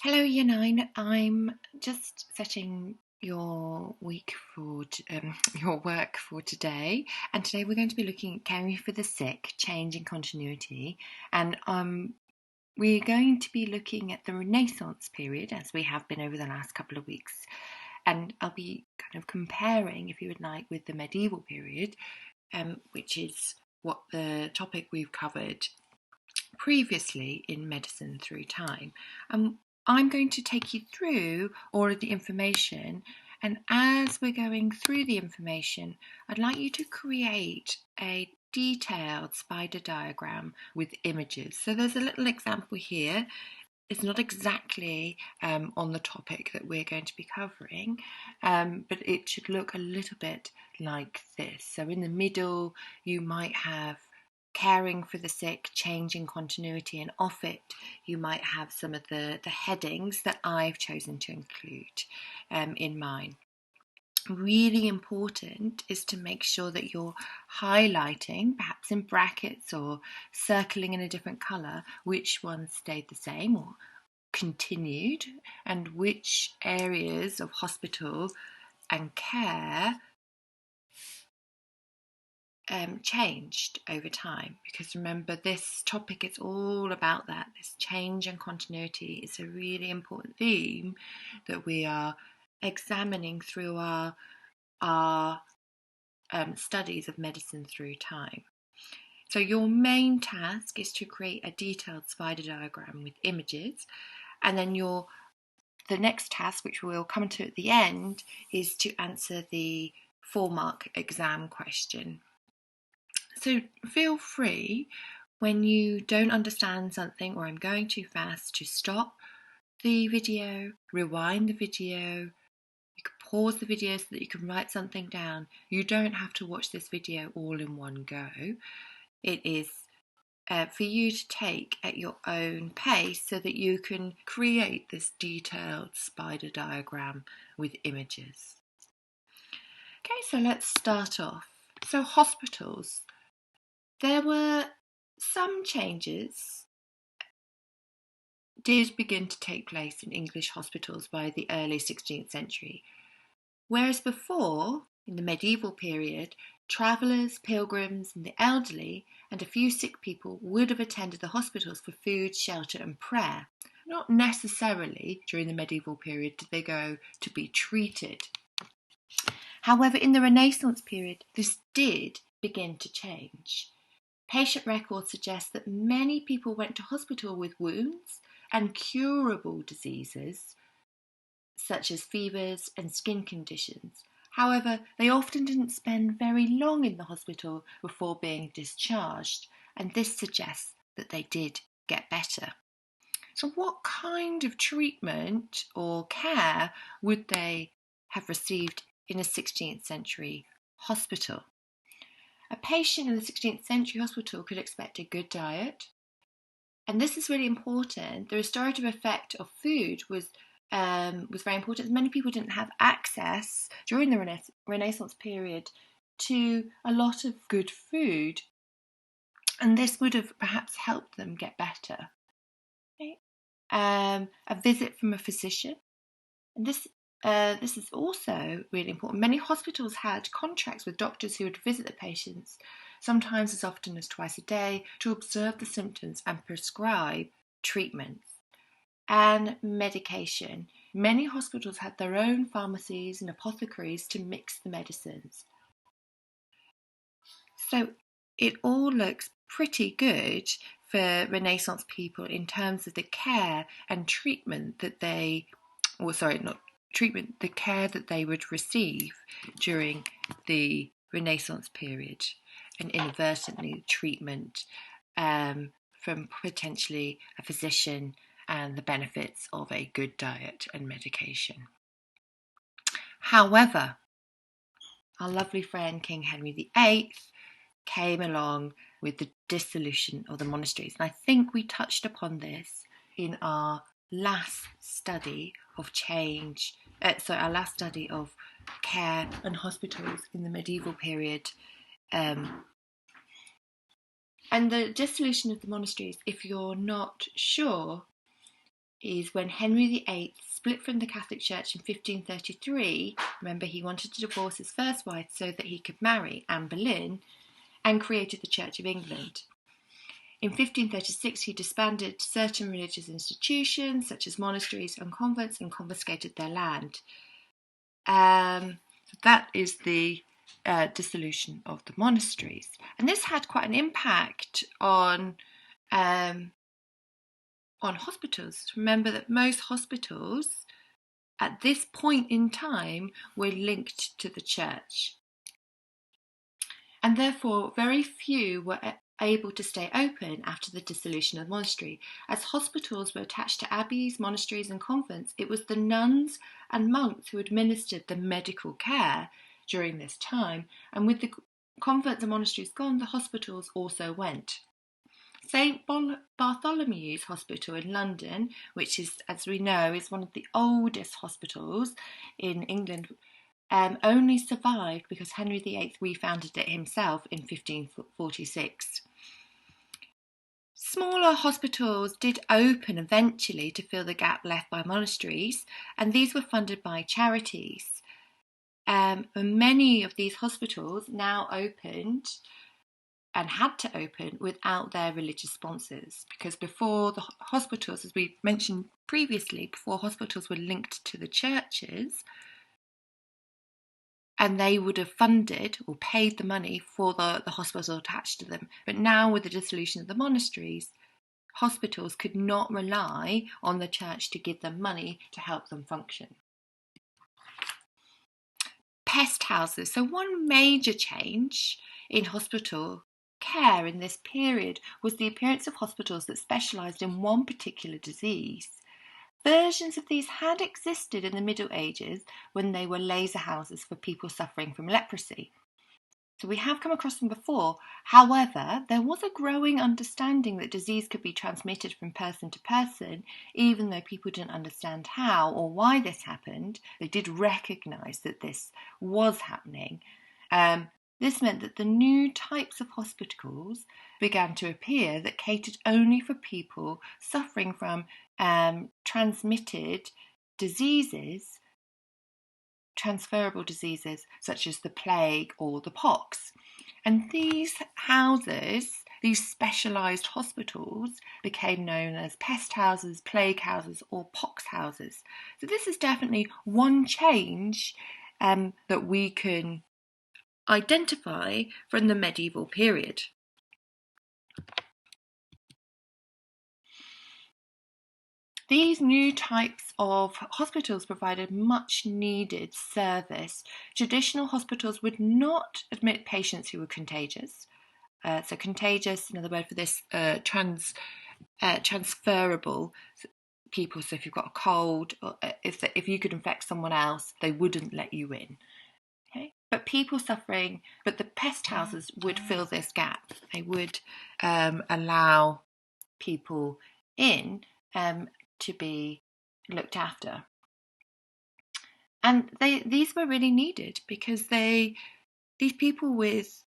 Hello, Year 9. I'm just setting your week for your work for today, and today we're going to be looking at caring for the sick, change and continuity, and we're going to be looking at the Renaissance period as we have been over the last couple of weeks, and I'll be kind of comparing, if you would like, with the medieval period, which is what the topic we've covered previously in Medicine Through Time. I'm going to take you through all of the information, and as we're going through the information, I'd like you to create a detailed spider diagram with images. So there's a little example here. It's not exactly on the topic that we're going to be covering, but it should look a little bit like this. So in the middle, you might have caring for the sick, changing continuity, and off it you might have some of the headings that I've chosen to include in mine. Really important is to make sure that you're highlighting, perhaps in brackets or circling in a different colour, which ones stayed the same or continued, and which areas of hospital and care changed over time. Because remember, this topic is all about that. This change and continuity is a really important theme that we are examining through our studies of medicine through time. So your main task is to create a detailed spider diagram with images, and then the next task, which we'll come to at the end, is to answer the 4-mark exam question. So feel free, when you don't understand something or I'm going too fast, to stop the video, rewind the video. You can pause the video so that you can write something down. You don't have to watch this video all in one go. It is for you to take at your own pace so that you can create this detailed spider diagram with images. Okay, so let's start off. So hospitals. There were some changes did begin to take place in English hospitals by the early 16th century. Whereas before, in the medieval period, travellers, pilgrims, and the elderly, and a few sick people would have attended the hospitals for food, shelter, and prayer. Not necessarily during the medieval period did they go to be treated. However, in the Renaissance period, this did begin to change. Patient records suggest that many people went to hospital with wounds and curable diseases, such as fevers and skin conditions. However, they often didn't spend very long in the hospital before being discharged, and this suggests that they did get better. So what kind of treatment or care would they have received in a 16th century hospital? A patient in the 16th century hospital could expect a good diet, and this is really important. The restorative effect of food was very important. Many people didn't have access during the Renaissance period to a lot of good food, and this would have perhaps helped them get better. Okay. A visit from a physician, and this is also really important. Many hospitals had contracts with doctors who would visit the patients, sometimes as often as twice a day, to observe the symptoms and prescribe treatments. And medication. Many hospitals had their own pharmacies and apothecaries to mix the medicines. So it all looks pretty good for Renaissance people in terms of the care and treatment that they, the care that they would receive during the Renaissance period, and inadvertently treatment from potentially a physician and the benefits of a good diet and medication. However, our lovely friend King Henry VIII came along with the dissolution of the monasteries. And I think we touched upon this in our last study of our last study of care and hospitals in the medieval period. And the dissolution of the monasteries, if you're not sure, is when Henry VIII split from the Catholic Church in 1533. Remember, he wanted to divorce his first wife so that he could marry Anne Boleyn, and created the Church of England. In 1536, he disbanded certain religious institutions, such as monasteries and convents, and confiscated their land. That is the dissolution of the monasteries. And this had quite an impact on hospitals. Remember that most hospitals at this point in time were linked to the church. And therefore, very few were able to stay open after the dissolution of the monastery. As hospitals were attached to abbeys, monasteries and convents, it was the nuns and monks who administered the medical care during this time. And with the convents and monasteries gone, the hospitals also went. St. Bartholomew's Hospital in London, which is, as we know, is one of the oldest hospitals in England, only survived because Henry VIII refounded it himself in 1546. Smaller hospitals did open eventually to fill the gap left by monasteries, and these were funded by charities. And many of these hospitals now opened and had to open without their religious sponsors, because before the hospitals, as we mentioned previously, before hospitals were linked to the churches, and they would have funded or paid the money for the hospital attached to them. But now, with the dissolution of the monasteries, hospitals could not rely on the church to give them money to help them function. Pest houses. So one major change in hospital care in this period was the appearance of hospitals that specialised in one particular disease. Versions of these had existed in the Middle Ages when they were laser houses for people suffering from leprosy. So we have come across them before. However, there was a growing understanding that disease could be transmitted from person to person, even though people didn't understand how or why this happened. They did recognise that this was happening. This meant that the new types of hospitals began to appear that catered only for people suffering from transmitted diseases, transferable diseases such as the plague or the pox. And these houses, these specialised hospitals, became known as pest houses, plague houses or pox houses. So this is definitely one change that we can identify from the medieval period. These new types of hospitals provided much needed service. Traditional hospitals would not admit patients who were contagious. So contagious, another word for this, transferable people. So if you've got a cold, or if you could infect someone else, they wouldn't let you in. Okay? But the pest houses would fill this gap. They would allow people in to be looked after. And these were really needed because these people with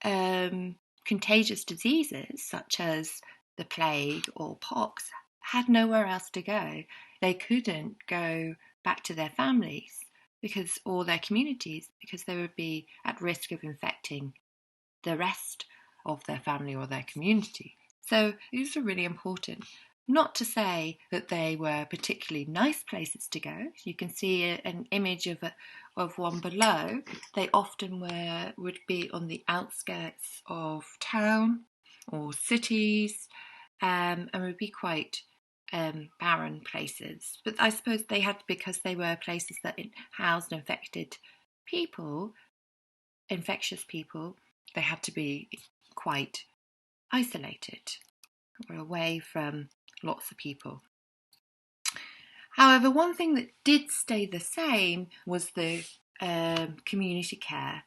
contagious diseases such as the plague or pox had nowhere else to go. They couldn't go back to their families or their communities, because they would be at risk of infecting the rest of their family or their community. So these are really important. Not to say that they were particularly nice places to go. You can see an image of one below. They often would be on the outskirts of town or cities, and would be quite barren places. But I suppose because they were places that housed infectious people, they had to be quite isolated or away from lots of people. However, one thing that did stay the same was the community care.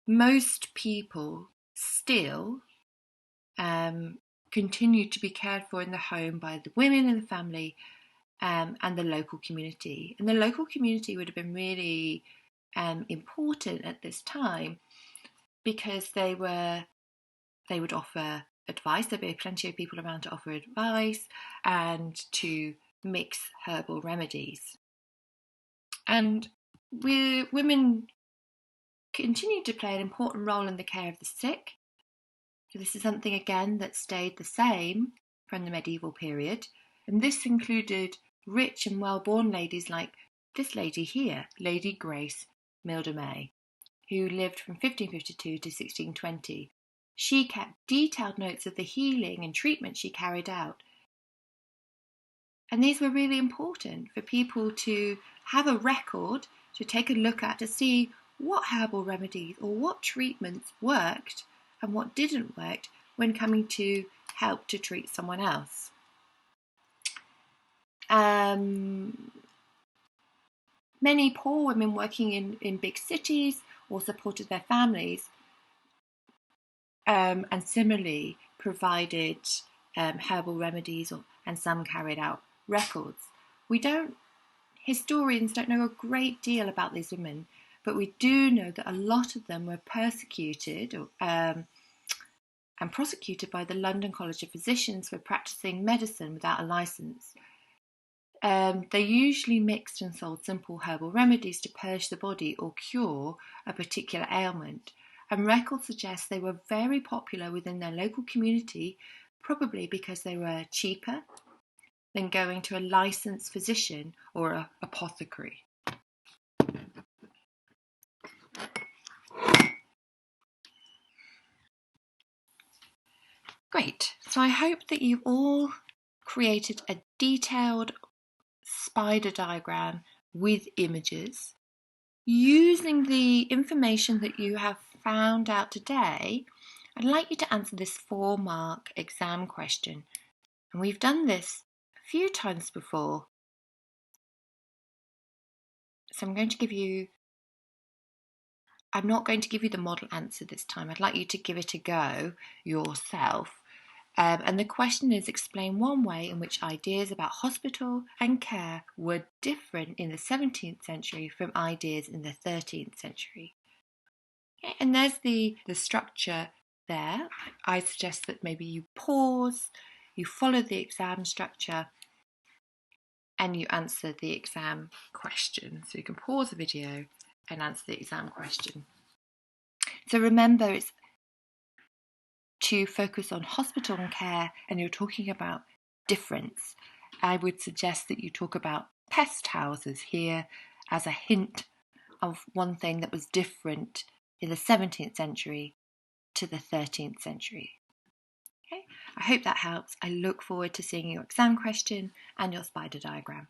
Most people still continued to be cared for in the home by the women in the family and the local community. And the local community would have been really important at this time, because they would offer advice. There'd be plenty of people around to offer advice and to mix herbal remedies. And women continued to play an important role in the care of the sick. So this is something, again, that stayed the same from the medieval period. And this included rich and well-born ladies like this lady here, Lady Grace Mildmay, who lived from 1552 to 1620. She kept detailed notes of the healing and treatment she carried out. And these were really important for people to have a record to take a look at, to see what herbal remedies or what treatments worked and what didn't work when coming to help to treat someone else. Many poor women working in big cities or supported their families, and similarly provided herbal remedies, and some carried out records. Historians don't know a great deal about these women, but we do know that a lot of them were persecuted and prosecuted by the London College of Physicians for practicing medicine without a licence. They usually mixed and sold simple herbal remedies to purge the body or cure a particular ailment, and records suggest they were very popular within their local community, probably because they were cheaper than going to a licensed physician or an apothecary. Great, so I hope that you've all created a detailed spider diagram with images. Using the information that you have found out today, I'd like you to answer this 4-mark exam question. And we've done this a few times before. So I'm not going to give you the model answer this time. I'd like you to give it a go yourself. And the question is, explain one way in which ideas about hospital and care were different in the 17th century from ideas in the 13th century. Okay, and there's the structure there. I suggest that maybe you pause, you follow the exam structure, and you answer the exam question. So you can pause the video and answer the exam question. So remember, it's to focus on hospital and care, and you're talking about difference. I would suggest that you talk about pest houses here as a hint of one thing that was different in the 17th century to the 13th century. Okay, I hope that helps. I look forward to seeing your exam question and your spider diagram.